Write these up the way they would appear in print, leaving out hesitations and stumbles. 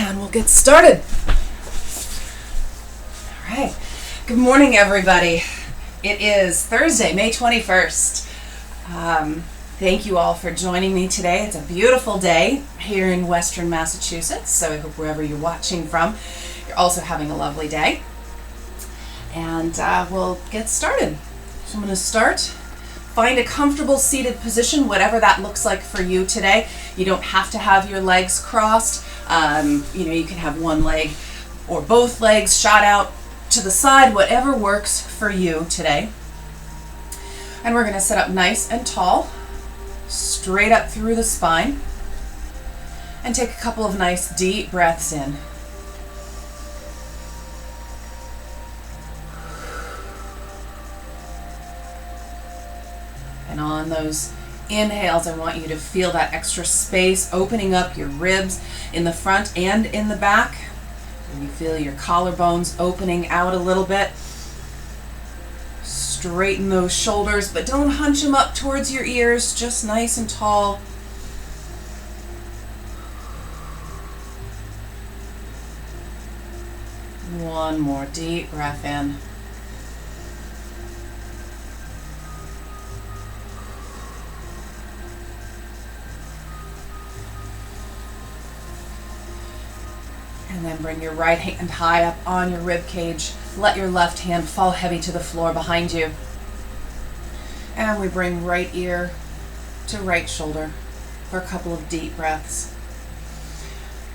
And we'll get started. All right. Good morning, everybody. It is Thursday, May 21st. Thank you all for joining me today. It's a beautiful day here in Western Massachusetts, so I hope wherever you're watching from, you're also having a lovely day. And we'll get started. So I'm going to start. Find a comfortable seated position, whatever that looks like for you today. You don't have to have your legs crossed. You can have one leg or both legs shot out to the side, whatever works for you today. And we're going to sit up nice and tall, straight up through the spine, and take a couple of nice deep breaths in. And on those inhales, I want you to feel that extra space opening up your ribs in the front and in the back. And you feel your collarbones opening out a little bit. Straighten those shoulders, but don't hunch them up towards your ears, just nice and tall. One more deep breath in. And then bring your right hand high up on your rib cage. Let your left hand fall heavy to the floor behind you. And we bring right ear to right shoulder for a couple of deep breaths.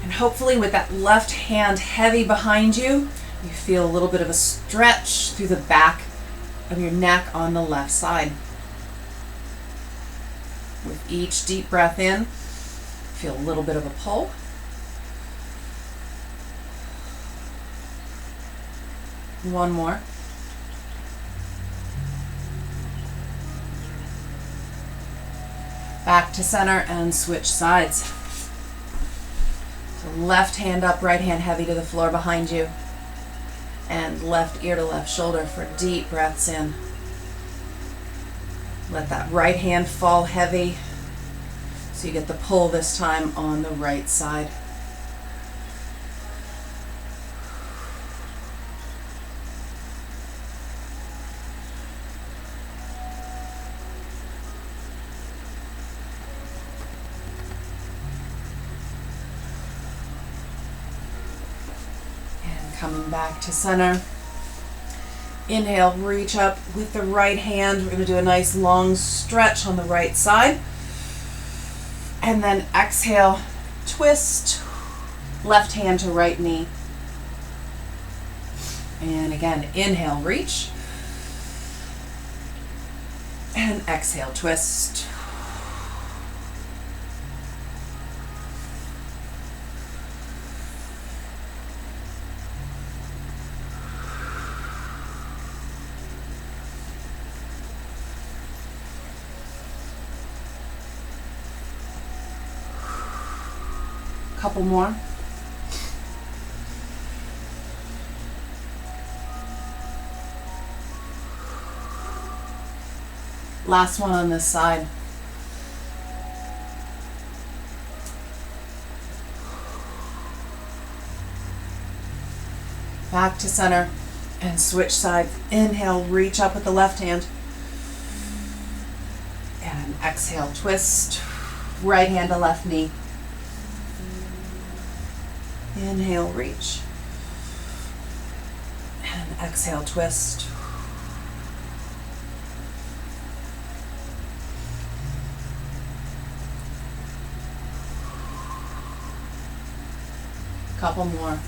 And hopefully with that left hand heavy behind you, you feel a little bit of a stretch through the back of your neck on the left side. With each deep breath in, feel a little bit of a pull. One more. Back to center and switch sides. So left hand up, right hand heavy to the floor behind you. And left ear to left shoulder for deep breaths in. Let that right hand fall heavy so you get the pull this time on the right side. Coming back to center. Inhale, reach up with the right hand. We're going to do a nice long stretch on the right side. And then exhale, twist, left hand to right knee. And again, inhale, reach. And exhale, twist. Couple more. Last one on this side. Back to center and switch sides. Inhale, reach up with the left hand. And exhale, twist. Right hand to left knee. Inhale, reach. And exhale, twist. Couple more.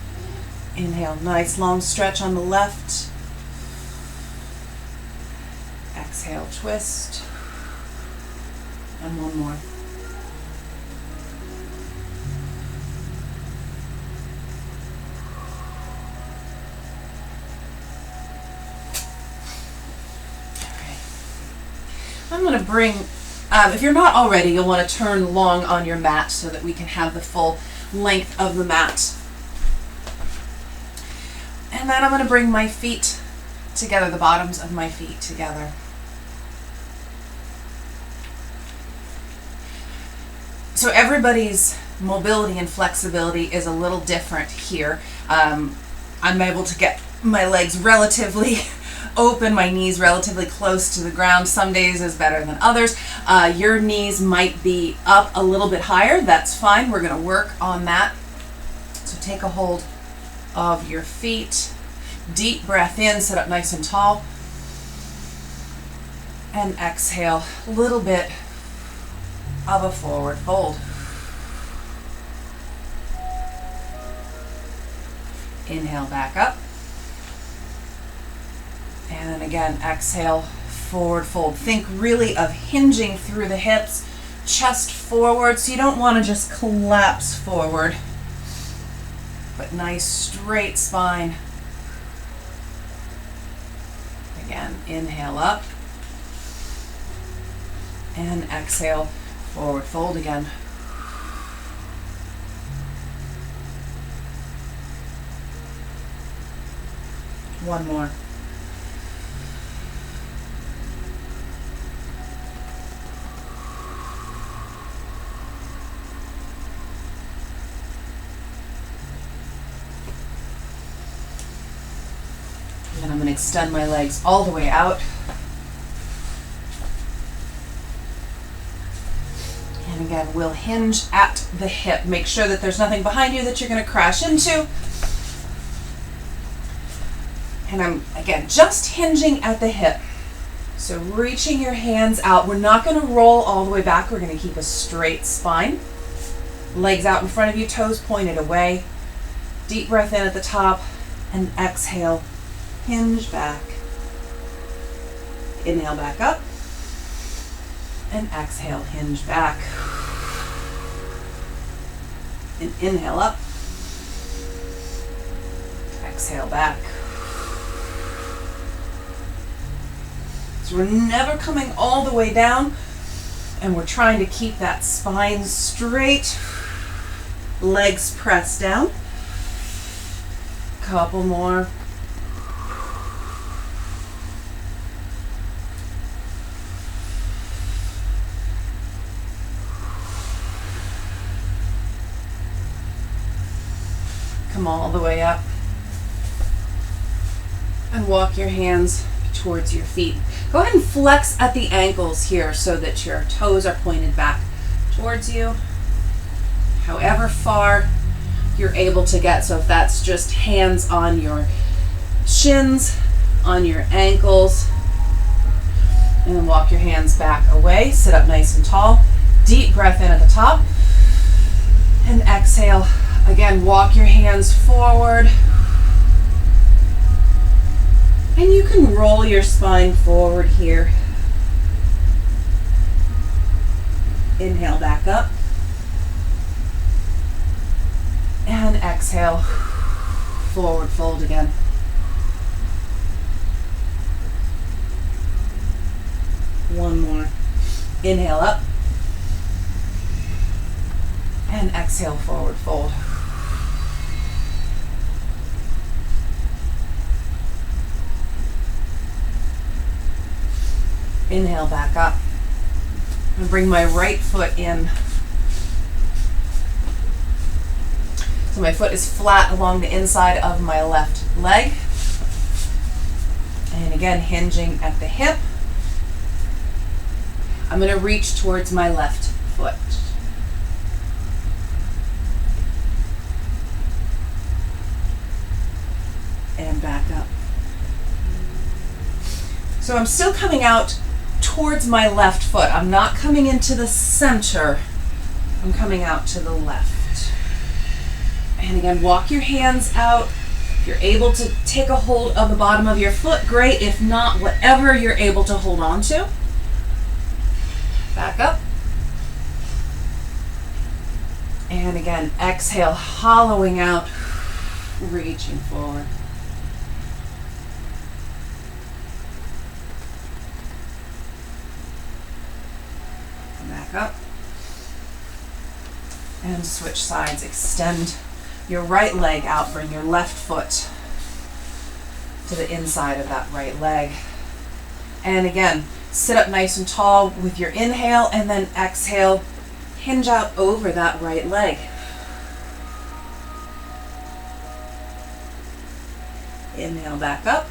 Inhale, nice long stretch on the left. Exhale, twist. And one more. I'm going to bring, if you're not already, you'll want to turn long on your mat so that we can have the full length of the mat. And then I'm going to bring my feet together, the bottoms of my feet together. So everybody's mobility and flexibility is a little different here. I'm able to get my legs relatively open, my knees relatively close to the ground. Some days is better than others. Your knees might be up a little bit higher. That's fine. We're going to work on that. So take a hold of your feet. Deep breath in, sit up nice and tall. And exhale, a little bit of a forward fold. Inhale back up. And then again, exhale, forward fold. Think really of hinging through the hips, chest forward, so you don't want to just collapse forward, but nice straight spine. Again, inhale up. And exhale, forward fold again. One more. And I'm going to extend my legs all the way out. And again, we'll hinge at the hip. Make sure that there's nothing behind you that you're going to crash into. And I'm, again, just hinging at the hip. So reaching your hands out. We're not going to roll all the way back. We're going to keep a straight spine. Legs out in front of you, toes pointed away. Deep breath in at the top and exhale. Hinge back. Inhale back up. And exhale, hinge back. And inhale up. Exhale back. So we're never coming all the way down, and we're trying to keep that spine straight. Legs pressed down. Couple more. Come all the way up and walk your hands towards your feet. Go ahead and flex at the ankles here so that your toes are pointed back towards you, however far you're able to get. So if that's just hands on your shins, on your ankles, and then walk your hands back away. Sit up nice and tall. Deep breath in at the top and exhale. Again, walk your hands forward. And you can roll your spine forward here. Inhale back up. And exhale, forward fold again. One more. Inhale up. And exhale, forward fold. Inhale back up. And bring my right foot in. So my foot is flat along the inside of my left leg. And again, hinging at the hip. I'm going to reach towards my left foot. And back up. So I'm still coming out towards my left foot. I'm not coming into the center. I'm coming out to the left. And again, walk your hands out. If you're able to take a hold of the bottom of your foot, great. If not, whatever you're able to hold on to. Back up. And again, exhale, hollowing out, reaching forward. Back up. And switch sides. Extend your right leg out. Bring your left foot to the inside of that right leg. And again, sit up nice and tall with your inhale, and then exhale, hinge out over that right leg. Inhale back up.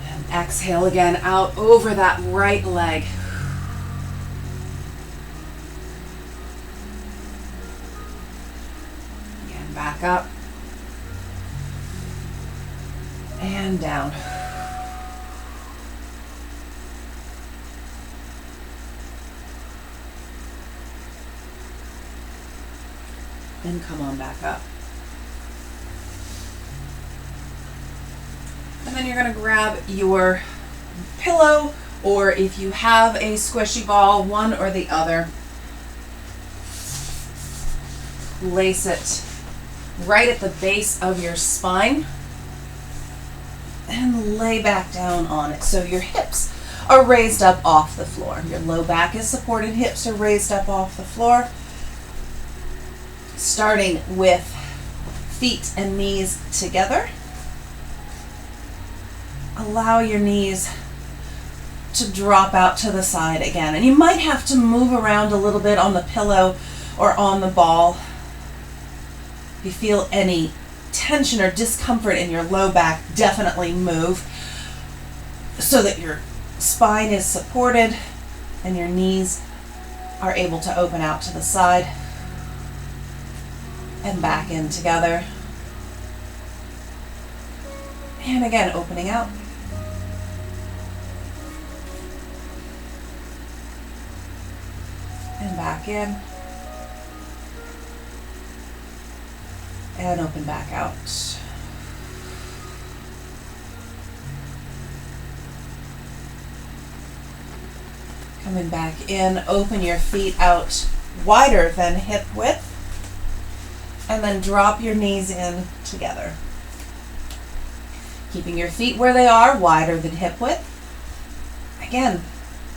And exhale again out over that right leg. Again, back up. And down. And come on back up. And then you're going to grab your pillow, or if you have a squishy ball, one or the other. Place it right at the base of your spine and lay back down on it. So your hips are raised up off the floor. Your low back is supported, hips are raised up off the floor. Starting with feet and knees together. Allow your knees to drop out to the side again. And you might have to move around a little bit on the pillow or on the ball. If you feel any tension or discomfort in your low back, definitely move so that your spine is supported and your knees are able to open out to the side and back in together. And again, opening out. And back in. And open back out. Coming back in, open your feet out wider than hip width. And then drop your knees in together. Keeping your feet where they are, wider than hip width. Again,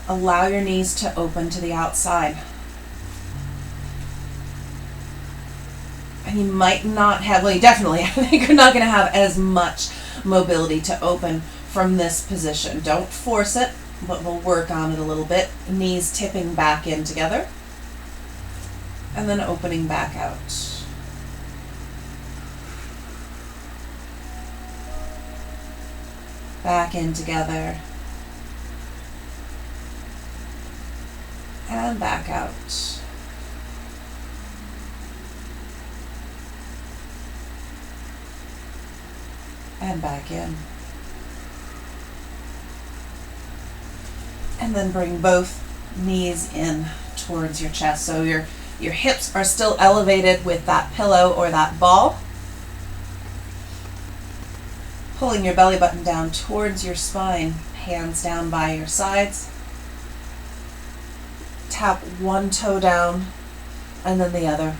allow your knees to open to the outside. And you might not have, well, you definitely, I think you're not going to have as much mobility to open from this position. Don't force it, but we'll work on it a little bit. Knees tipping back in together. And then opening back out. Back in together. And back out. And back in. And then bring both knees in towards your chest. So your hips are still elevated with that pillow or that ball. Pulling your belly button down towards your spine, hands down by your sides. Tap one toe down and then the other.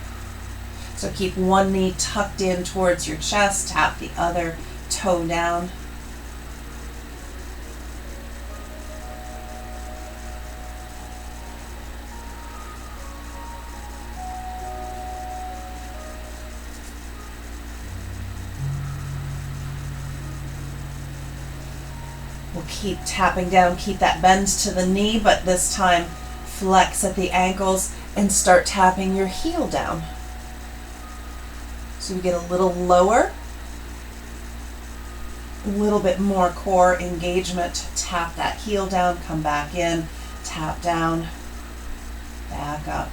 So keep one knee tucked in towards your chest, tap the other toe down. We'll keep tapping down, keep that bend to the knee, but this time flex at the ankles and start tapping your heel down. So you get a little lower, a little bit more core engagement. Tap that heel down, come back in, tap down, back up.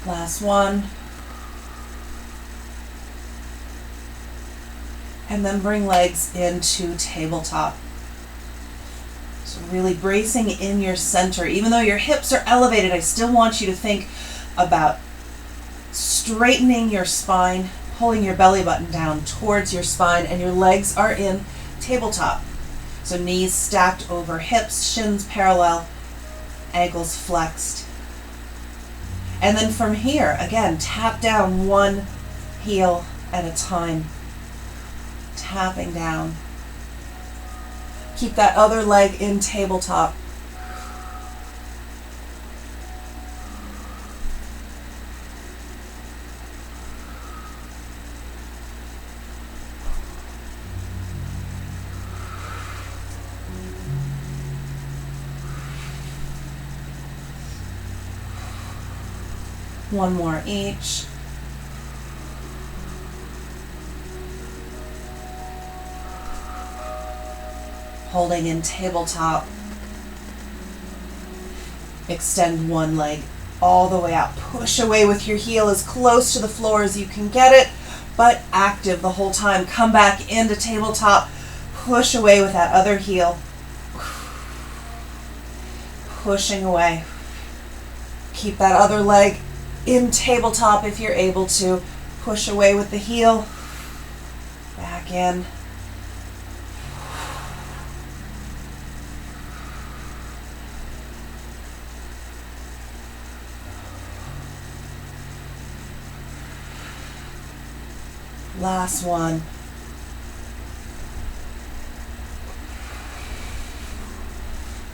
Last one. And then bring legs into tabletop. So really bracing in your center. Even though your hips are elevated, I still want you to think about straightening your spine, pulling your belly button down towards your spine, and your legs are in tabletop. So knees stacked over hips, shins parallel, ankles flexed. And then from here, again, tap down one heel at a time. Tapping down. Keep that other leg in tabletop. One more each. Holding in tabletop. Extend one leg all the way out. Push away with your heel as close to the floor as you can get it, but active the whole time. Come back into tabletop. Push away with that other heel. Pushing away. Keep that other leg in tabletop if you're able to. Push away with the heel. Back in. Last one.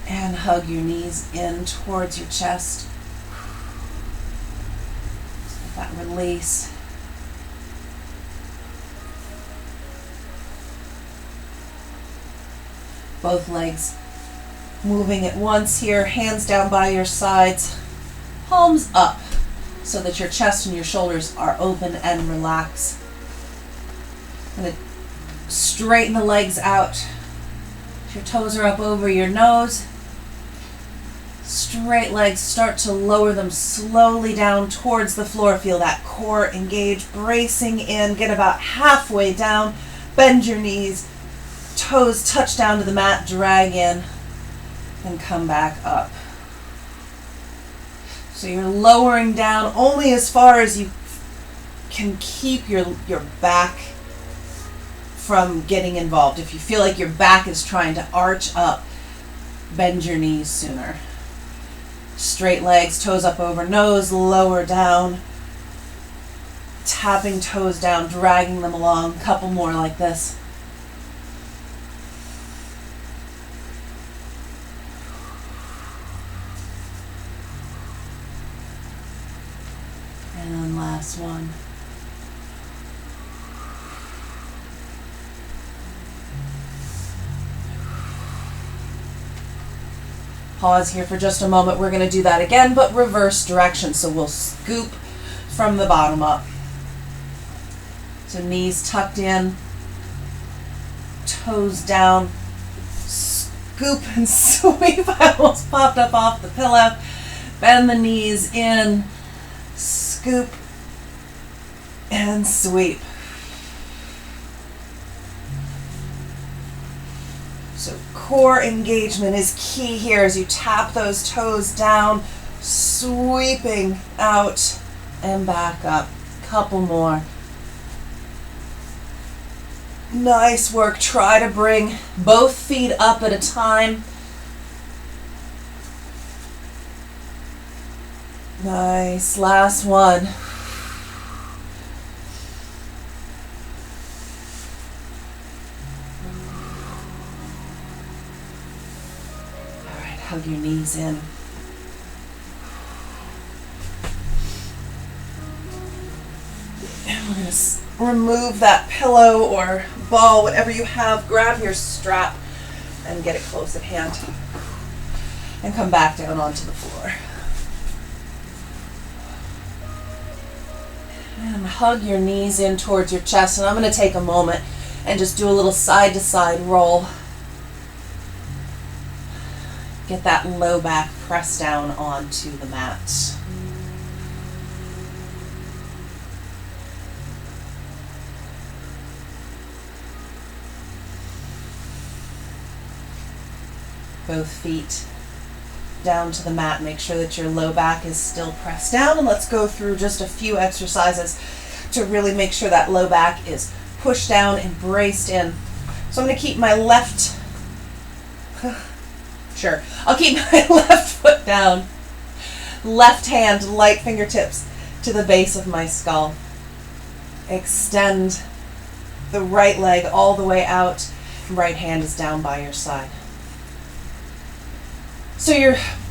And hug your knees in towards your chest. Let that release. Both legs moving at once here, hands down by your sides, palms up so that your chest and your shoulders are open and relaxed. I'm going to straighten the legs out. Your toes are up over your nose. Straight legs, start to lower them slowly down towards the floor. Feel that core engage, bracing in. Get about halfway down. Bend your knees. Toes touch down to the mat. Drag in. And come back up. So you're lowering down only as far as you can keep your back from getting involved. If you feel like your back is trying to arch up, bend your knees sooner. Straight legs, toes up over nose, lower down. Tapping toes down, dragging them along. Couple more like this. And last one. Pause here for just a moment. We're going to do that again, but reverse direction. So we'll scoop from the bottom up. So knees tucked in, toes down, scoop and sweep. I almost popped up off the pillow. Bend the knees in, scoop and sweep. So core engagement is key here as you tap those toes down, sweeping out and back up. Couple more. Nice work. Try to bring both feet up at a time. Nice. Last one. Hug your knees in. And we're going to remove that pillow or ball, whatever you have. Grab your strap and get it close at hand. And come back down onto the floor. And hug your knees in towards your chest. And I'm going to take a moment and just do a little side-to-side roll. Get that low back pressed down onto the mat. Both feet down to the mat. Make sure that your low back is still pressed down. And let's go through just a few exercises to really make sure that low back is pushed down and braced in. So I'm going to keep my left... Sure. I'll keep my left foot down. Left hand, light fingertips to the base of my skull. Extend the right leg all the way out. Right hand is down by your side. So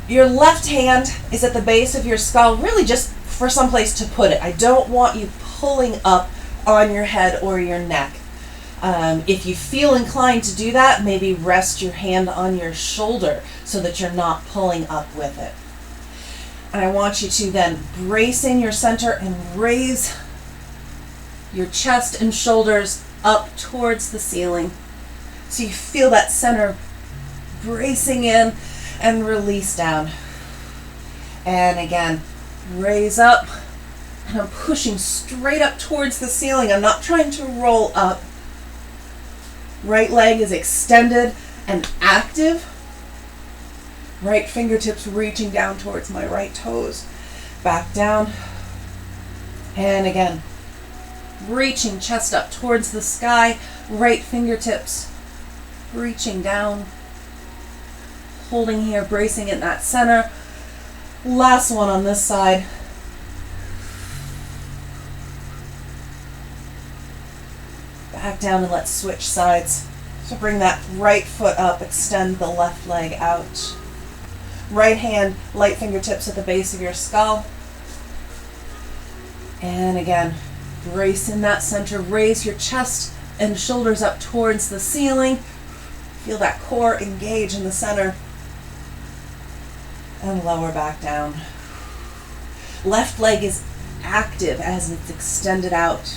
your left hand is at the base of your skull, really just for some place to put it. I don't want you pulling up on your head or your neck. If you feel inclined to do that, maybe rest your hand on your shoulder so that you're not pulling up with it. And I want you to then brace in your center and raise your chest and shoulders up towards the ceiling. So you feel that center bracing in and release down. And again, raise up. And I'm pushing straight up towards the ceiling. I'm not trying to roll up. Right leg is extended and active. Right fingertips reaching down towards my right toes. Back down. And again, reaching chest up towards the sky. Right fingertips reaching down. Holding here, bracing in that center. Last one on this side. Back down and let's switch sides. So bring that right foot up, extend the left leg out. Right hand, light fingertips at the base of your skull. And again, brace in that center, raise your chest and shoulders up towards the ceiling. Feel that core engage in the center. And lower back down. Left leg is active as it's extended out.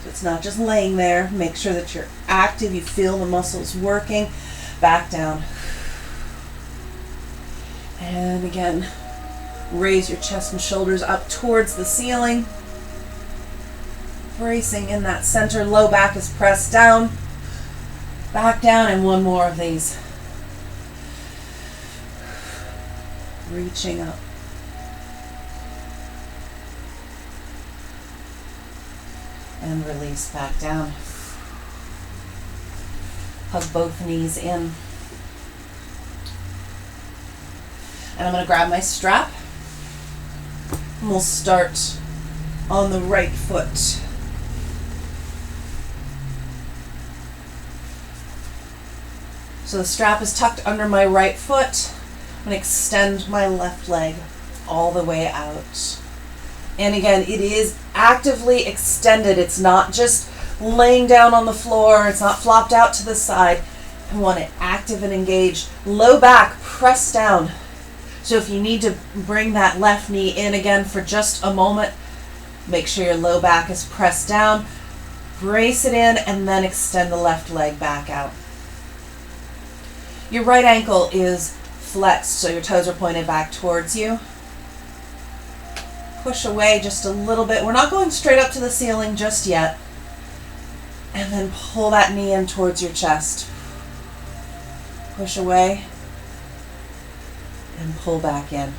So it's not just laying there. Make sure that you're active, you feel the muscles working. Back down. And again, raise your chest and shoulders up towards the ceiling. Bracing in that center, low back is pressed down. Back down, and one more of these. Reaching up. And release back down. Hug both knees in. And I'm going to grab my strap. And we'll start on the right foot. So the strap is tucked under my right foot. I'm going to extend my left leg all the way out. And again, it is actively extended. It's not just laying down on the floor. It's not flopped out to the side. I want it active and engaged. Low back, press down. So if you need to bring that left knee in again for just a moment, make sure your low back is pressed down. Brace it in and then extend the left leg back out. Your right ankle is flexed, so your toes are pointed back towards you. Push away just a little bit. We're not going straight up to the ceiling just yet. And then pull that knee in towards your chest. Push away and pull back in.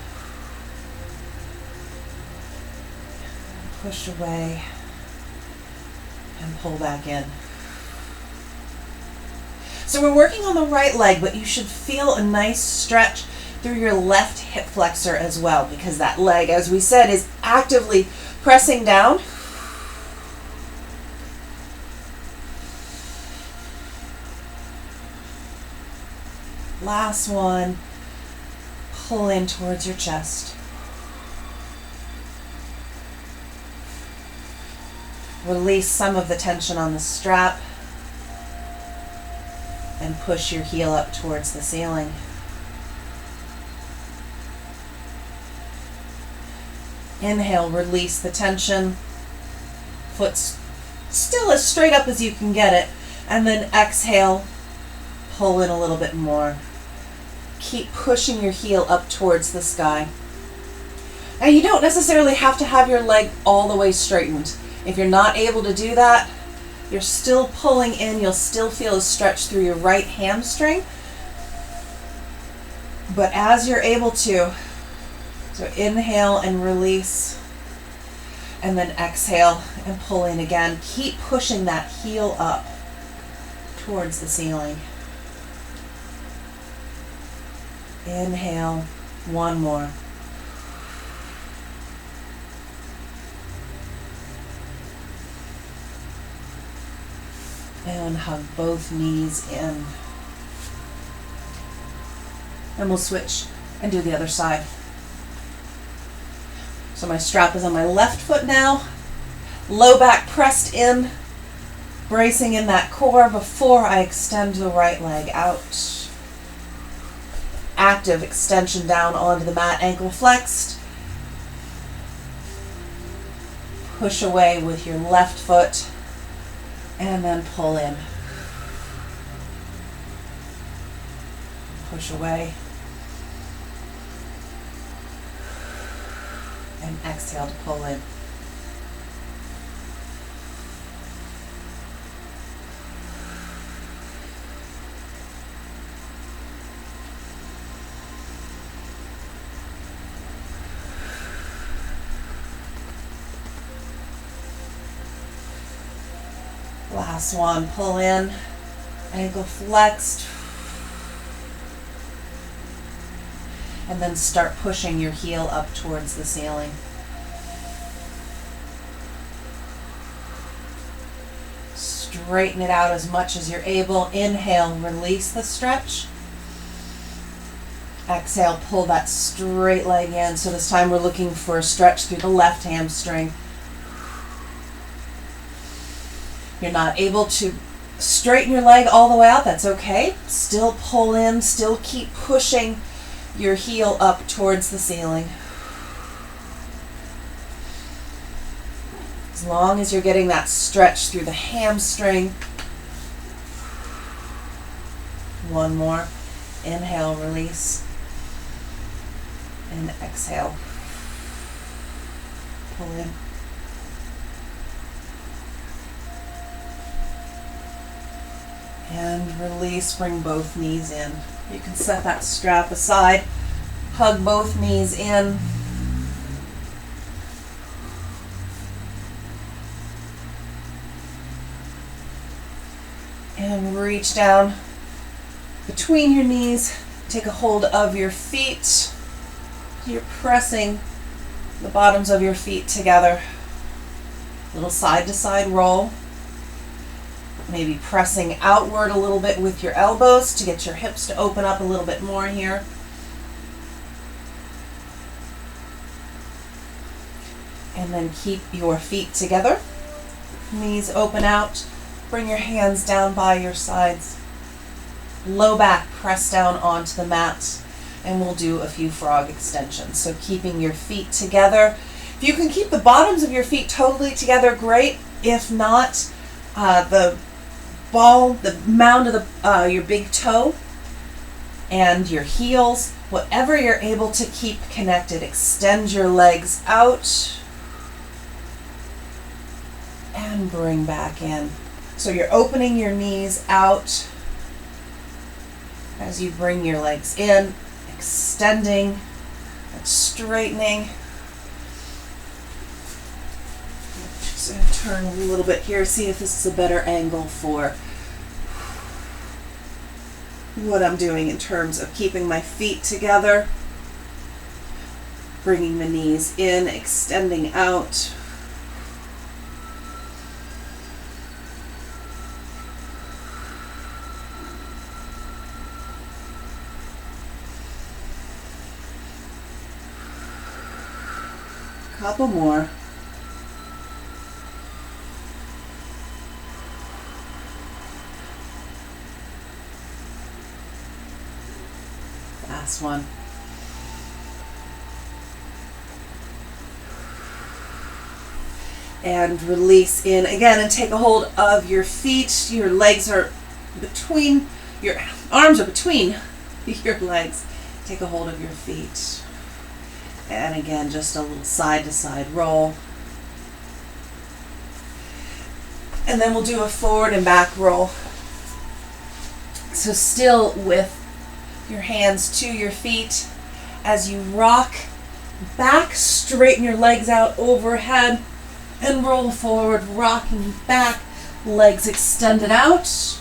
Push away and pull back in. So we're working on the right leg, but you should feel a nice stretch through your left hip flexor as well, because that leg, as we said, is actively pressing down. Last one. Pull in towards your chest. Release some of the tension on the strap and push your heel up towards the ceiling. Inhale, release the tension. Foot's still as straight up as you can get it. And then exhale, pull in a little bit more. Keep pushing your heel up towards the sky. And you don't necessarily have to have your leg all the way straightened. If you're not able to do that, you're still pulling in. You'll still feel a stretch through your right hamstring. But as you're able to, so inhale and release, and then exhale and pull in again. Keep pushing that heel up towards the ceiling. Inhale, one more. And hug both knees in. And we'll switch and do the other side. So my strap is on my left foot now. Low back pressed in, bracing in that core before I extend the right leg out. active extension down onto the mat, ankle flexed. Push away with your left foot and then pull in. Push away. And exhale to pull in. Last one, pull in, ankle flexed, and then start pushing your heel up towards the ceiling. Straighten it out as much as you're able. Inhale, release the stretch. Exhale, pull that straight leg in. So this time we're looking for a stretch through the left hamstring. You're not able to straighten your leg all the way out, that's okay. Still pull in, still keep pushing your heel up towards the ceiling. As long as you're getting that stretch through the hamstring. One more. Inhale, release. And exhale. Pull in. And release, bring both knees in. You can set that strap aside, hug both knees in. And reach down between your knees, take a hold of your feet. You're pressing the bottoms of your feet together. Little side to side roll. Maybe pressing outward a little bit with your elbows to get your hips to open up a little bit more here. And then keep your feet together. Knees open out. Bring your hands down by your sides. Low back, press down onto the mat. And we'll do a few frog extensions. So keeping your feet together. If you can keep the bottoms of your feet totally together, great. If not, the mound of your big toe and your heels, whatever you're able to keep connected. Extend your legs out and bring back in. So you're opening your knees out as you bring your legs in, extending and straightening. Just going to turn a little bit here, see if this is a better angle for what I'm doing in terms of keeping my feet together, bringing the knees in, extending out. Couple more. Last one. And release in again and take a hold of your feet. Your legs are between, your arms are between your legs. Take a hold of your feet. And again, just a little side to side roll. And then we'll do a forward and back roll. So still with your hands to your feet as you rock back, straighten your legs out overhead and roll forward, rocking back, legs extended out.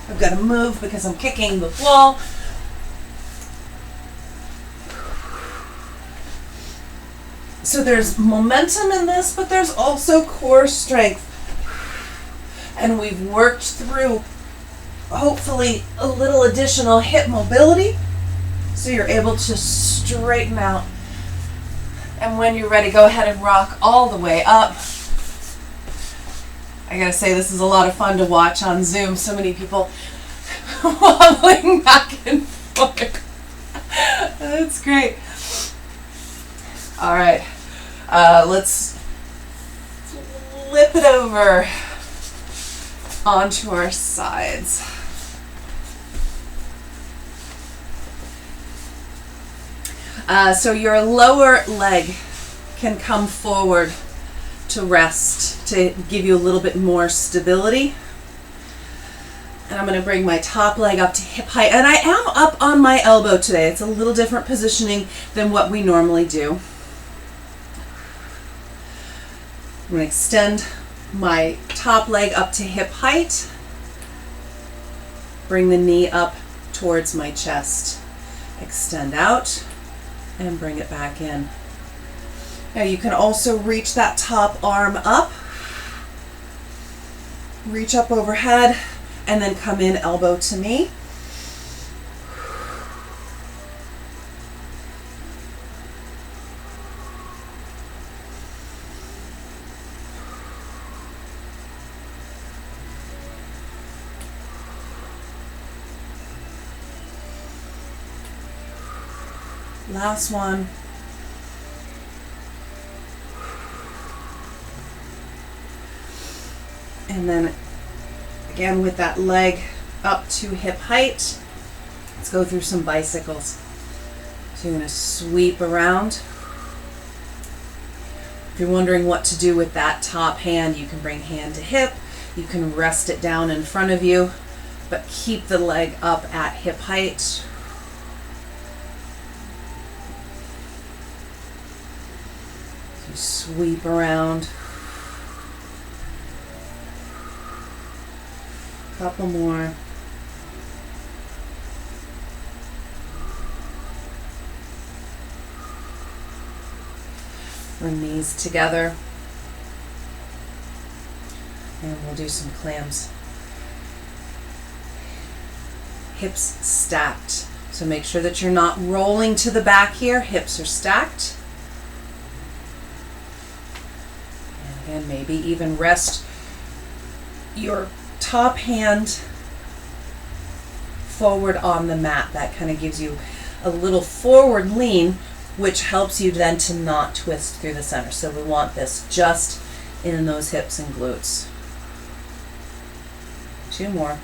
I've got to move because I'm kicking the wall. So there's momentum in this, but there's also core strength. And we've worked through, hopefully, a little additional hip mobility. So you're able to straighten out. And when you're ready, go ahead and rock all the way up. I gotta say, this is a lot of fun to watch on Zoom. So many people wobbling back and forth. That's great. All right, let's flip it over onto our sides. So your lower leg can come forward to rest, to give you a little bit more stability. And I'm going to bring my top leg up to hip height. And I am up on my elbow today. It's a little different positioning than what we normally do. I'm going to extend my top leg up to hip height. Bring the knee up towards my chest. Extend out and bring it back in. Now you can also reach that top arm up. Reach up overhead and then come in elbow to knee. Last one. And then again with that leg up to hip height, let's go through some bicycles. So you're going to sweep around. If you're wondering what to do with that top hand, you can bring hand to hip. You can rest it down in front of you, but keep the leg up at hip height. Sweep around. Couple more. Bring knees together. And we'll do some clams. Hips stacked. So make sure that you're not rolling to the back here. Hips are stacked. And maybe even rest your top hand forward on the mat. That kind of gives you a little forward lean, which helps you then to not twist through the center. So we want this just in those hips and glutes. 2 more.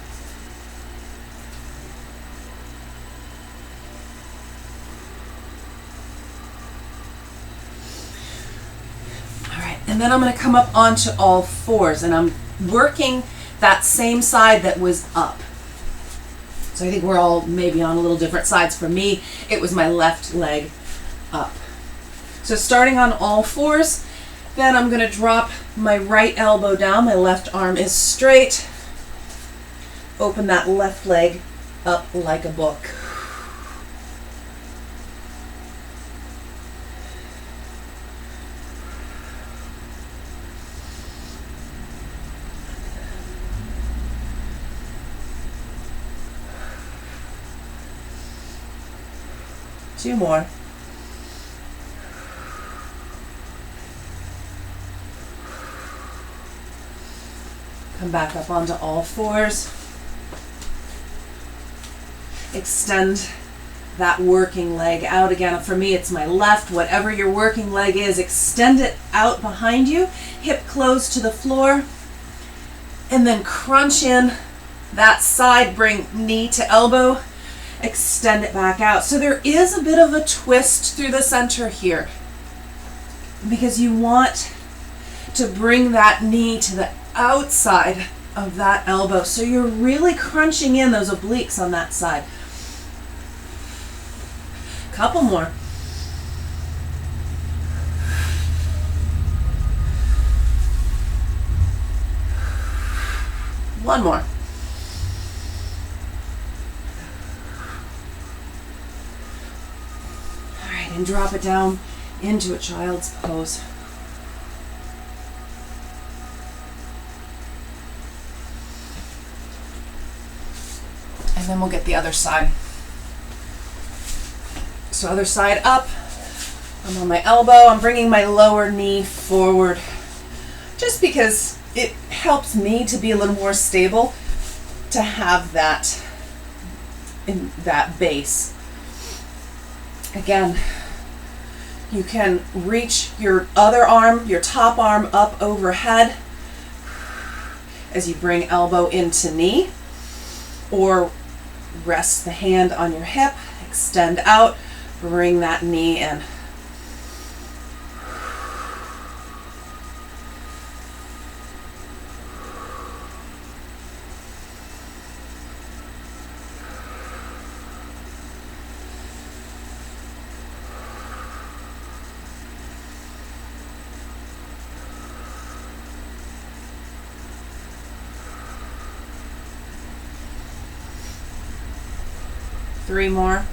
And then I'm going to come up onto all fours, and I'm working that same side that was up. So I think we're all maybe on a little different sides. For me, it was my left leg up. So starting on all fours, then I'm going to drop my right elbow down. My left arm is straight. Open that left leg up like a book. Two more. Come back up onto all fours. Extend that working leg out again. For me, it's my left. Whatever your working leg is, extend it out behind you. Hip closed to the floor. And then crunch in that side. Bring knee to elbow. Extend it back out. So there is a bit of a twist through the center here because you want to bring that knee to the outside of that elbow. So you're really crunching in those obliques on that side. Couple more. One more. And drop it down into a child's pose. And then we'll get the other side. So other side up. I'm on my elbow. I'm bringing my lower knee forward just because it helps me to be a little more stable, to have that in that base. Again, you can reach your other arm, your top arm up overhead as you bring elbow into knee, or rest the hand on your hip, extend out, bring that knee in. Three more.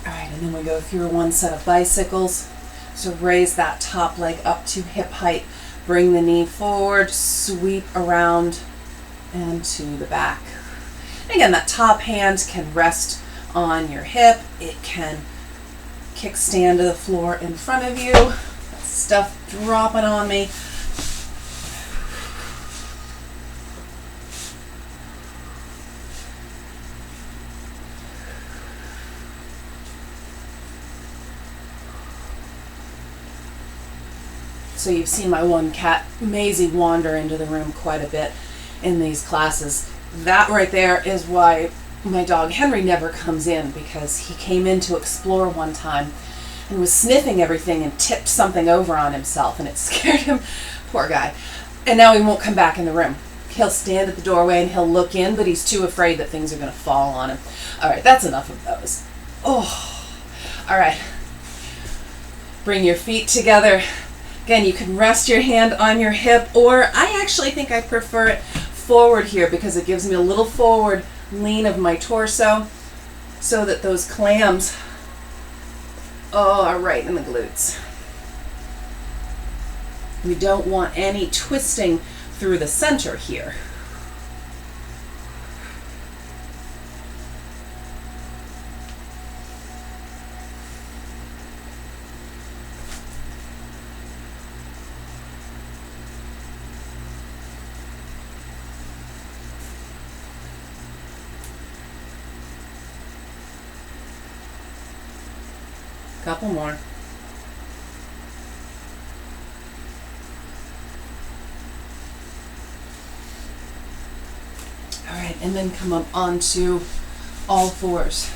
All right, and then we go through one set of bicycles. So raise that top leg up to hip height. Bring the knee forward, sweep around and to the back. And again, that top hand can rest on your hip. It can kickstand to the floor in front of you. That stuff dropping on me. So you've seen my one cat, Maisie, wander into the room quite a bit in these classes. That right there is why my dog Henry never comes in, because he came in to explore one time and was sniffing everything and tipped something over on himself, and it scared him. Poor guy. And now he won't come back in the room. He'll stand at the doorway and he'll look in, but he's too afraid that things are going to fall on him. All right, that's enough of those. Oh, all right. Bring your feet together. Again, you can rest your hand on your hip, or I actually think I prefer it forward here because it gives me a little forward lean of my torso so that those clams are right in the glutes. We don't want any twisting through the center here. Couple more. All right, and then come up onto all fours.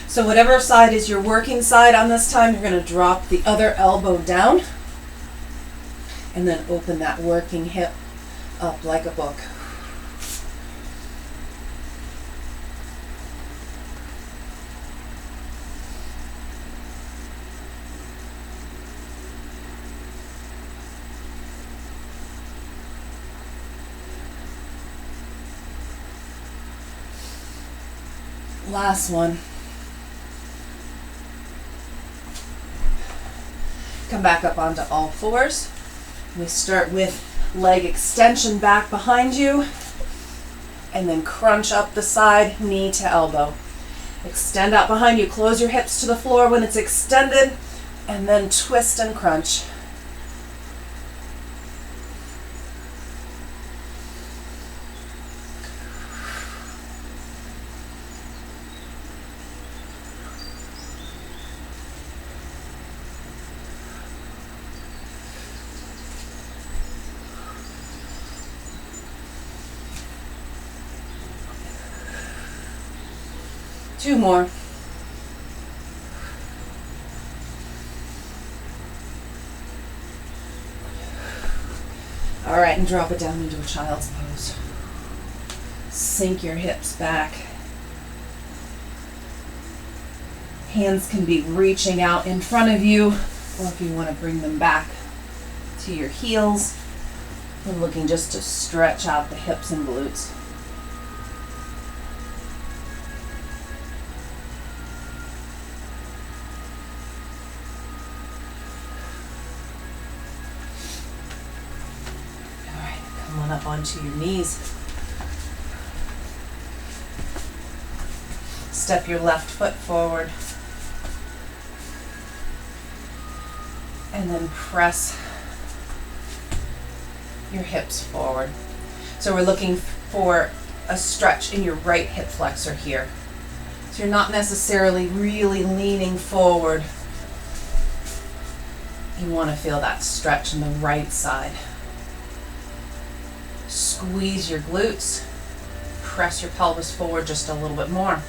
So whatever side is your working side on this time, you're going to drop the other elbow down and then open that working hip up like a book. Last one. Come back up onto all fours. We start with leg extension back behind you, and then crunch up the side, knee to elbow. Extend out behind you, close your hips to the floor when it's extended, and then twist and crunch. Two more. All right, and drop it down into a child's pose. Sink your hips back. Hands can be reaching out in front of you, or if you want to bring them back to your heels, we're looking just to stretch out the hips and glutes. Up onto your knees. step your left foot forward. And then press your hips forward. So we're looking for a stretch in your right hip flexor here. So you're not necessarily really leaning forward. You want to feel that stretch in the right side. Squeeze your glutes. Press your pelvis forward just a little bit more.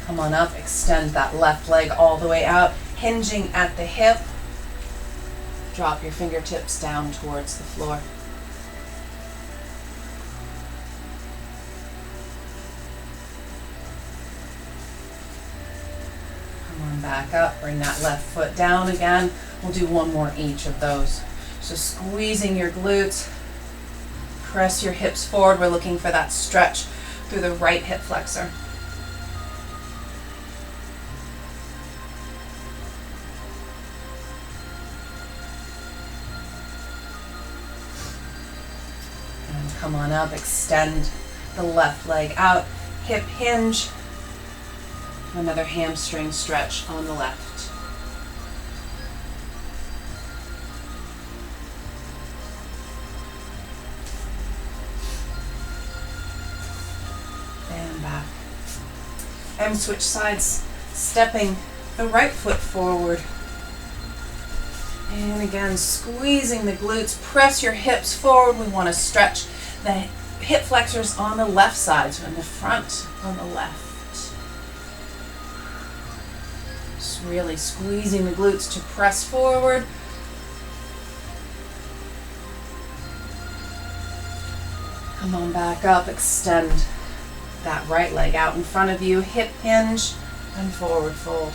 Come on up, extend that left leg all the way out, hinging at the hip. Drop your fingertips down towards the floor. Come on back up, bring that left foot down again. We'll do one more each of those. So squeezing your glutes, press your hips forward. We're looking for that stretch through the right hip flexor. Come on up, extend the left leg out, hip hinge, another hamstring stretch on the left. And back. And switch sides, stepping the right foot forward. And again, squeezing the glutes, press your hips forward. We want to stretch the hip flexors on the left side, so in the front on the left. Just really squeezing the glutes to press forward. Come on back up, extend that right leg out in front of you, hip hinge and forward fold.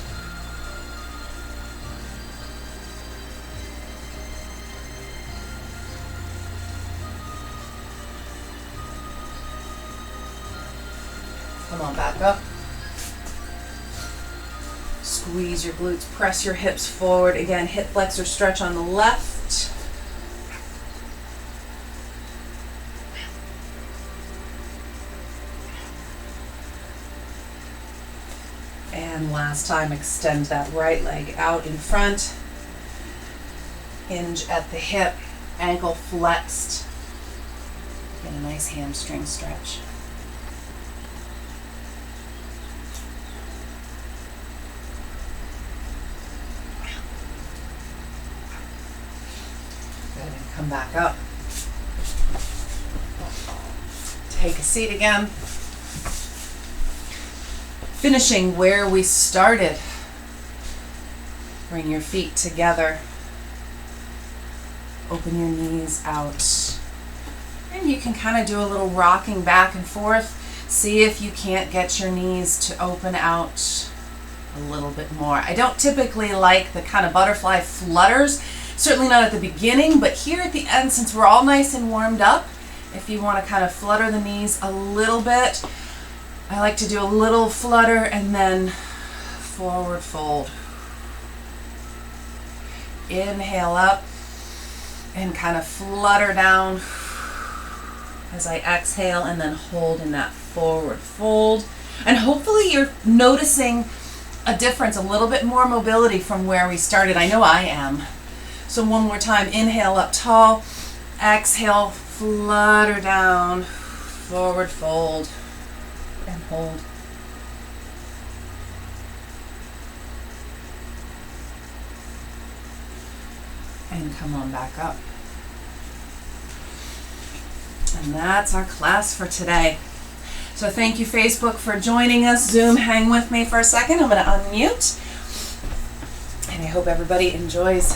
Come on back up. Squeeze your glutes, press your hips forward. Again, hip flexor stretch on the left. And last time, extend that right leg out in front. Hinge at the hip, ankle flexed. Get a nice hamstring stretch. Come back up. Take a seat again. Finishing where we started. Bring your feet together. Open your knees out. And you can kind of do a little rocking back and forth. See if you can't get your knees to open out a little bit more. I don't typically like the kind of butterfly flutters. Certainly not at the beginning, but here at the end, since we're all nice and warmed up, if you want to kind of flutter the knees a little bit, I like to do a little flutter and then forward fold. Inhale up and kind of flutter down as I exhale, and then hold in that forward fold. And hopefully you're noticing a difference, a little bit more mobility from where we started. I know I am. So one more time, inhale up tall, exhale, flutter down, forward fold, and hold. And come on back up. And that's our class for today. So thank you, Facebook, for joining us. Zoom, hang with me for a second. I'm going to unmute. And I hope everybody enjoys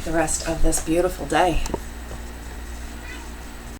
the rest of this beautiful day.